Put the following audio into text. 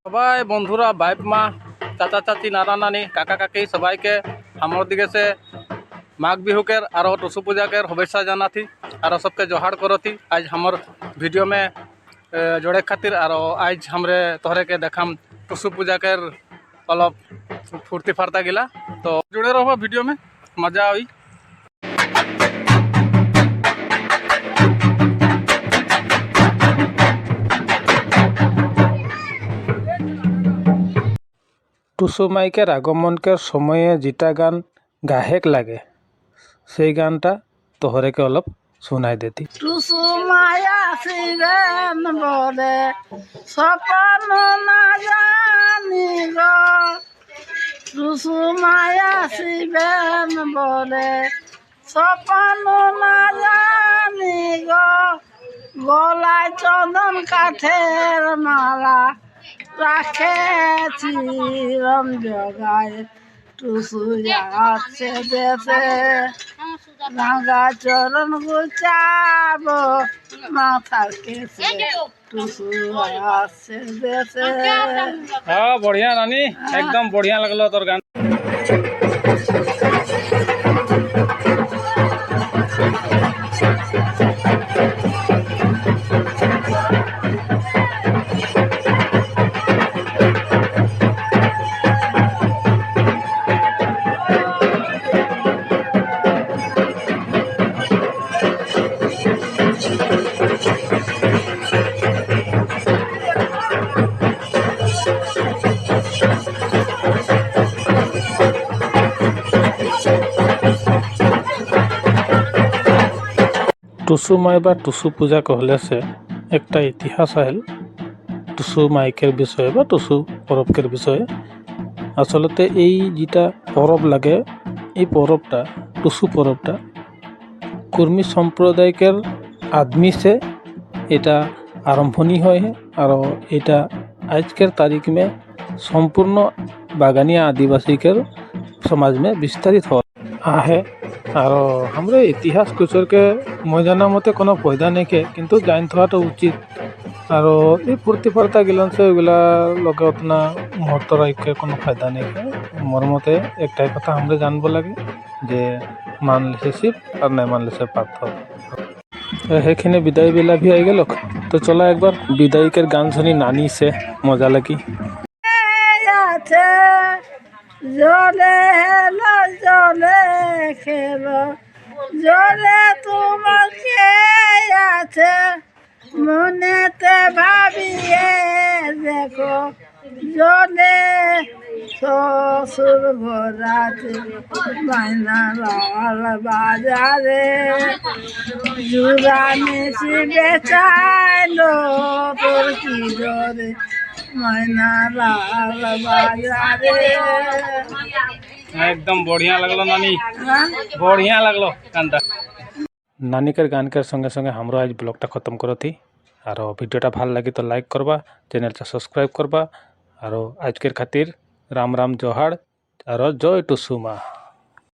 সবাই বন্ধুরা, বাইপ মা, চাচা চাচি, নানা নানি, কাকা কাকি সবাইকে আমার দিকে সে মাঘ বিহুকের और टुसु पूजा के शुभेच्छा जानाथी और सबके जोहार करती। आज हमर वीडियो में जोड़े खातिर और आज हमरे तोहरे के देखाम टुसु पूजा के अलग फुर्ती फार्ता गिला, तो जुड़े रहो वीडियो में, मजा आई। টুসু মাইকের আগমনকের সময়ে যেটা গান গাহেক লাগে সেই গানটা তোহরেকে অলপ শোনাই দেতি। টুসু মায়া শিবেন বলে স্বপন না জানি গো, টুসু মায়া শিবেন বলে স্বপন না জানি গো, গলায় চন্দন কাঠের মালা রাখেছি রম জগায়, টুসু যাচ্ছে দেশে রাঙা চরণ গুচাবো মাথার কেসে, টুসু আসছে দেশে। हाँ बढ़िया नानी, एकदम बढ़िया लगलो तोर गान। টুসু মাই বা টুসু পূজা कहले से একটা ইতিহাস আইল টুসু মাইকের বিষয়ে বা টুসু পরবকের বিষয়ে। আসলতে এই যেটা পরব লাগে, এই পরবটা টুসু পরবটা কুর্মী সম্প্রদায়কের আদমি से এটা আরম্ভনি হয় আর এটা আজকের तारीख में संपूर्ण बागानिया आदिवासी के समाज में विस्तारित हो आहे। और हमरे इतिहास कुचर के मैं जाना मते कोनो फायदा नहीं के, किंतु जान थोड़ा उचित। और ये फूर्ति फार्ता गिलन से एगुला लोग उतना महत्व रख के कोनो फायदा नहीं के। मोर मते एकटाई कथा हमरे जानबो लगे जे मानले से शिव और नहीं मानले से पाथर। हेखिने विदाई बेला भी आई गेल, तो चलो एक बार विदाई के गान सुनी नानी से, मजा लगी। জলে হেলো জলে খেলো জলে তোমার কে আছে, মনেতে ভাবিয়ে দেখো জলে শ্বশুর ভরাতে মাইনা লাল বাজারে, জুড়া মিশি বেচাইলো তোর কি জোরে মাইনা লাল বাজারে। एकदम बढ़िया लगलो नानी, बढ़िया लगलो गानटा। नानिकर गानकर संगे संगे हमरो आज ब्लॉगटा खत्म करती। और वीडियोटा ভাল लगी तो लाइक करबा, चैनलटा सब्सक्राइब करबा। और आजकेर खातिर राम राम जोहार और जय टुसु मा।